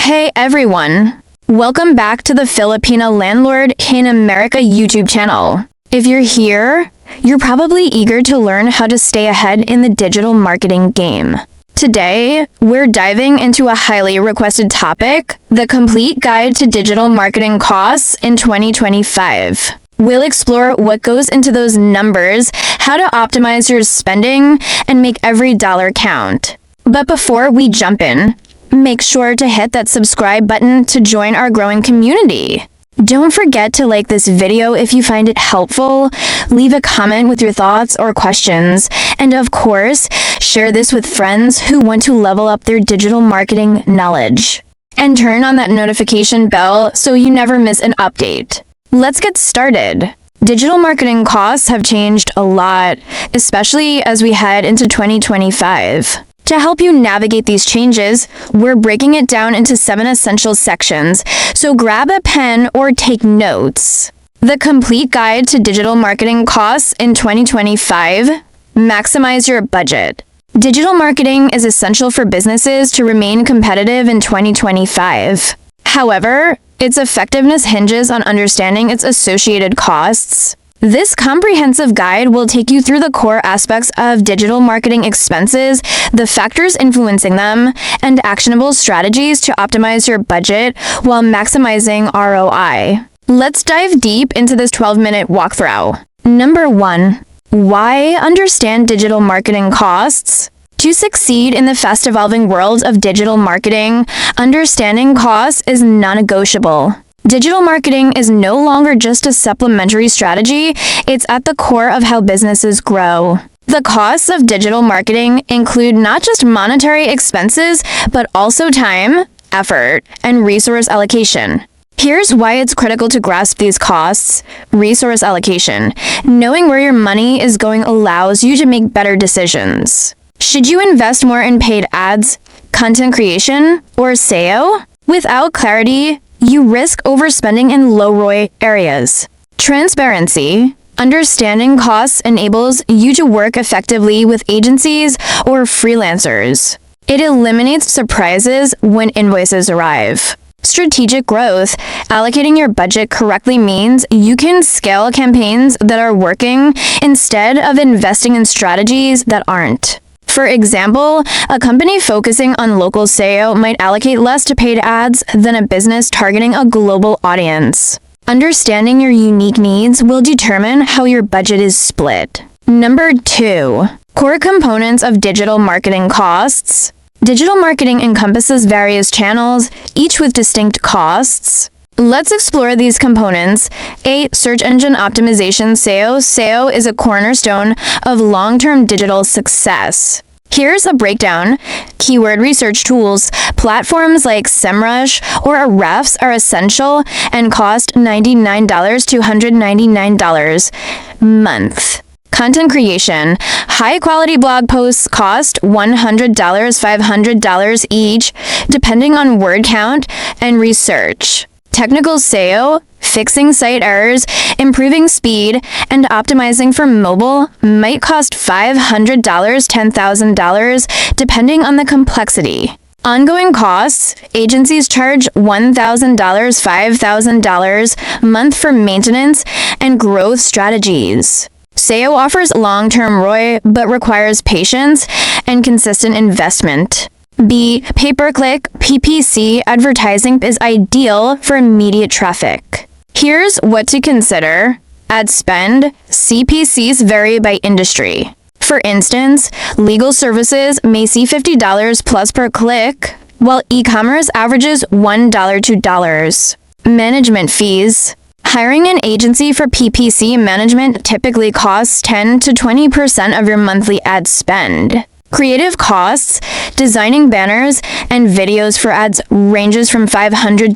Hey everyone! Welcome back to the Filipina Landlord in America YouTube channel. If you're here, you're probably eager to learn how to stay ahead in the digital marketing game. Today, we're diving into a highly requested topic, the complete guide to digital marketing costs in 2025. We'll explore what goes into those numbers, how to optimize your spending, and make every dollar count. But before we jump in, make sure to hit that subscribe button to join our growing community. Don't forget to like this video if you find it helpful, leave a comment with your thoughts or questions, and of course, share this with friends who want to level up their digital marketing knowledge. And turn on that notification bell so you never miss an update. Let's get started. Digital marketing costs have changed a lot, especially as we head into 2025. To help you navigate these changes, we're breaking it down into 7 essential sections, so grab a pen or take notes. The complete guide to digital marketing costs in 2025. Maximize your budget. Digital marketing is essential for businesses to remain competitive in 2025. However, its effectiveness hinges on understanding its associated costs. This comprehensive guide will take you through the core aspects of digital marketing expenses, the factors influencing them, and actionable strategies to optimize your budget while maximizing ROI. Let's dive deep into this 12-minute walkthrough. Number 1. Why understand digital marketing costs? To succeed in the fast-evolving world of digital marketing, understanding costs is non-negotiable. Digital marketing is no longer just a supplementary strategy, it's at the core of how businesses grow. The costs of digital marketing include not just monetary expenses, but also time, effort, and resource allocation. Here's why it's critical to grasp these costs. Resource allocation. Knowing where your money is going allows you to make better decisions. Should you invest more in paid ads, content creation, or SEO? Without clarity, you risk overspending in low ROI areas. Transparency. Understanding costs enables you to work effectively with agencies or freelancers. It eliminates surprises when invoices arrive. Strategic growth. Allocating your budget correctly means you can scale campaigns that are working instead of investing in strategies that aren't. For example, a company focusing on local SEO might allocate less to paid ads than a business targeting a global audience. Understanding your unique needs will determine how your budget is split. Number 2. Core components of digital marketing costs. Digital marketing encompasses various channels, each with distinct costs. Let's explore these components. 8. Search engine optimization SEO. SEO is a cornerstone of long-term digital success. Here's a breakdown. Keyword research tools. Platforms like SEMrush or Ahrefs are essential and cost $99 to $199 a month. Content creation. High-quality blog posts cost $100, $500 each, depending on word count and research. Technical SEO, fixing site errors, improving speed, and optimizing for mobile might cost $500, $10,000, depending on the complexity. Ongoing costs. Agencies charge $1,000, $5,000 a month for maintenance and growth strategies. SEO offers long-term ROI, but requires patience and consistent investment. B. Pay-per-click PPC advertising is ideal for immediate traffic. Here's what to consider. Ad spend. CPCs vary by industry. For instance, legal services may see $50 plus per click, while e-commerce averages $1 to $2. Management fees. Hiring an agency for PPC management typically costs 10 to 20% of your monthly ad spend. Creative costs. Designing banners and videos for ads ranges from $500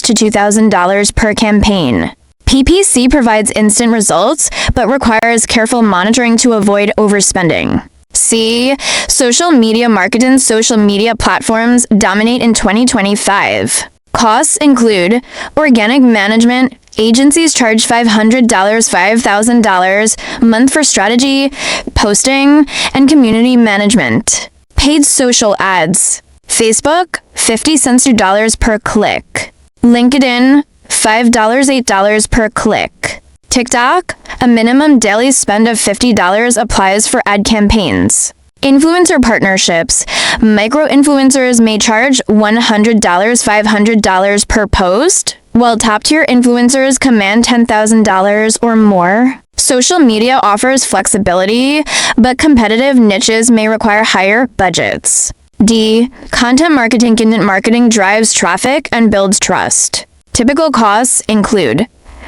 to $2,000 per campaign. PPC provides instant results, but requires careful monitoring to avoid overspending. C. Social media marketing. Social media platforms dominate in 2025. Costs include organic management. Agencies charge $500, $5,000 a month for strategy, posting, and community management. Paid social ads. Facebook, 50 cents to dollars per click. LinkedIn, $5, $8 per click. TikTok, a minimum daily spend of $50 applies for ad campaigns. Influencer partnerships. Micro-influencers may charge $100, $500 per post, while top-tier influencers command $10,000 or more. Social media offers flexibility, but competitive niches may require higher budgets. D. Content marketing. Content marketing drives traffic and builds trust. Typical costs include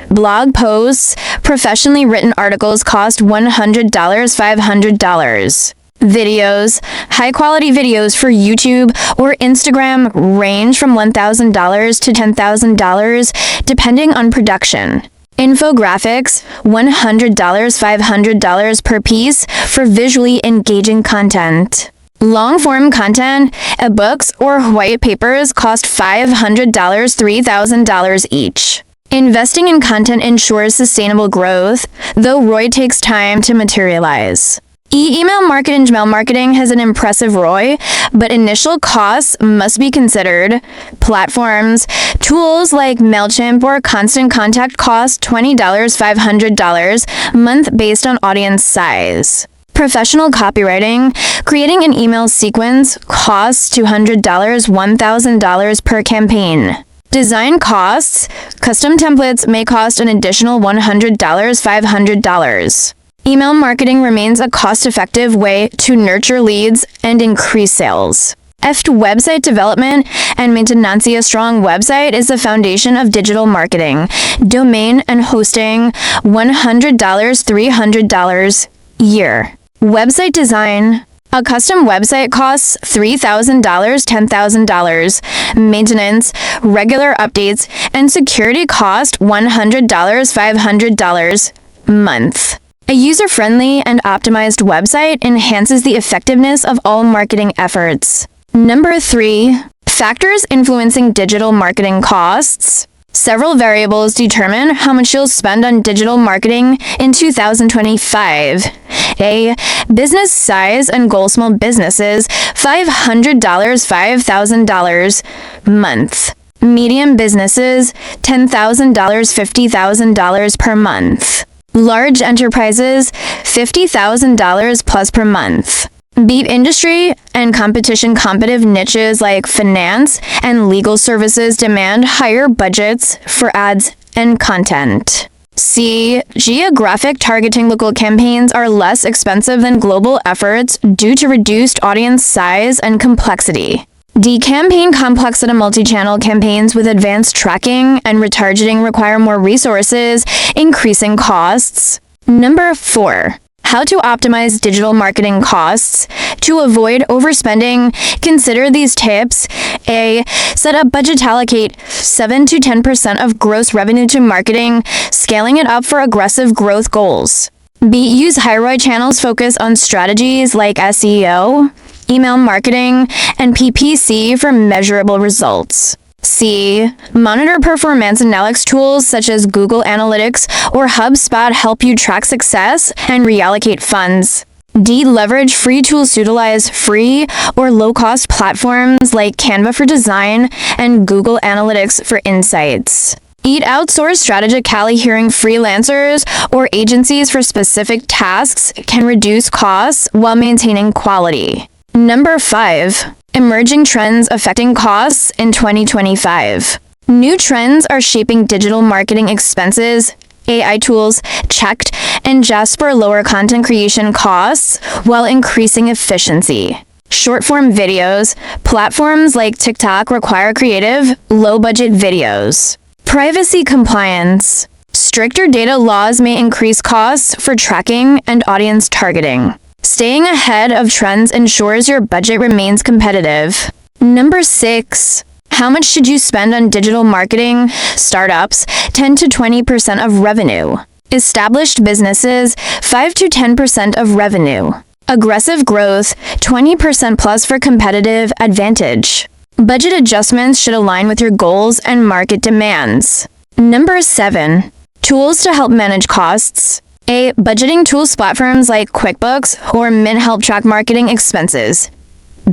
blog posts. Professionally written articles cost $100, $500. Videos. High-quality videos for YouTube or Instagram range from $1,000 to $10,000, depending on production. Infographics, $100, $500 per piece for visually engaging content. Long-form content, ebooks or white papers cost $500, $3,000 each. Investing in content ensures sustainable growth, though ROI takes time to materialize. Email marketing. Email marketing has an impressive ROI, but initial costs must be considered. Platforms, tools like MailChimp or Constant Contact cost $20, $500 a month based on audience size. Professional copywriting. Creating an email sequence costs $200, $1,000 per campaign. Design costs. Custom templates may cost an additional $100, $500. Email marketing remains a cost-effective way to nurture leads and increase sales. Website development and maintenance. A strong website is the foundation of digital marketing. Domain and hosting, $100, $300 year. Website design. A custom website costs $3,000, $10,000. Maintenance, regular updates, and security cost $100, $500 month. A user-friendly and optimized website enhances the effectiveness of all marketing efforts. Number 3, factors influencing digital marketing costs. Several variables determine how much you'll spend on digital marketing in 2025. A. Business size and goal. Small businesses, $500, $5,000 month. Medium businesses, $10,000, $50,000 per month. Large enterprises, $50,000 plus per month. B. Industry and competition. Competitive niches like finance and legal services demand higher budgets for ads and content. C. Geographic targeting. Local campaigns are less expensive than global efforts due to reduced audience size and complexity. D. Campaign complexity. Multi-channel campaigns with advanced tracking and retargeting require more resources, increasing costs. Number 4. How to optimize digital marketing costs. To avoid overspending, consider these tips. A. Set up budget. Allocate 7 to 10% of gross revenue to marketing, scaling it up for aggressive growth goals. B. Use high ROI channels. Focus on strategies like SEO, email marketing, and PPC for measurable results. C. Monitor performance. Analytics tools such as Google Analytics or HubSpot help you track success and reallocate funds. D. Leverage free tools. Utilize free or low-cost platforms like Canva for design and Google Analytics for insights. E. Outsource strategy. Hearing freelancers or agencies for specific tasks can reduce costs while maintaining quality. Number 5. Emerging trends affecting costs in 2025. New trends are shaping digital marketing expenses. AI tools, checked, and Jasper lower content creation costs while increasing efficiency. Short-form videos. Platforms like TikTok require creative, low-budget videos. Privacy compliance. Stricter data laws may increase costs for tracking and audience targeting. Staying ahead of trends ensures your budget remains competitive. Number 6. How much should you spend on digital marketing? Startups, 10 to 20% of revenue. Established businesses, 5 to 10% of revenue. Aggressive growth, 20% plus for competitive advantage. Budget adjustments should align with your goals and market demands. Number 7. Tools to help manage costs. A. Budgeting tools. Platforms like QuickBooks or Mint help track marketing expenses.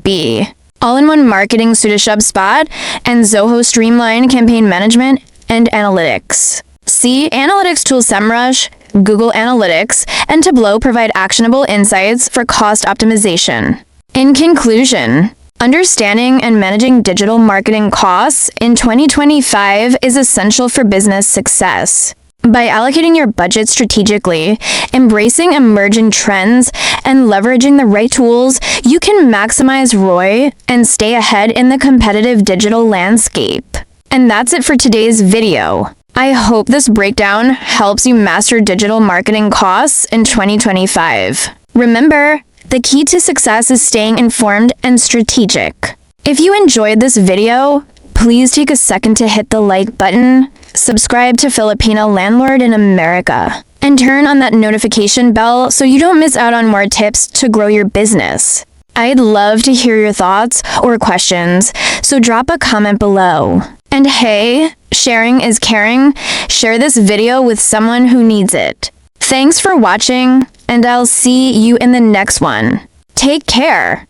B. all-in-one marketing spot, and Zoho Streamline campaign management and analytics. See, analytics tools SEMrush, Google Analytics, and Tableau provide actionable insights for cost optimization. In conclusion, understanding and managing digital marketing costs in 2025 is essential for business success. By allocating your budget strategically, embracing emerging trends, and leveraging the right tools, you can maximize ROI and stay ahead in the competitive digital landscape. And that's it for today's video. I hope this breakdown helps you master digital marketing costs in 2025. Remember, the key to success is staying informed and strategic. If you enjoyed this video, please take a second to hit the like button, subscribe to Filipina Landlord in America, and turn on that notification bell so you don't miss out on more tips to grow your business. I'd love to hear your thoughts or questions, so drop a comment below. And hey, sharing is caring. Share this video with someone who needs it. Thanks for watching, and I'll see you in the next one. Take care.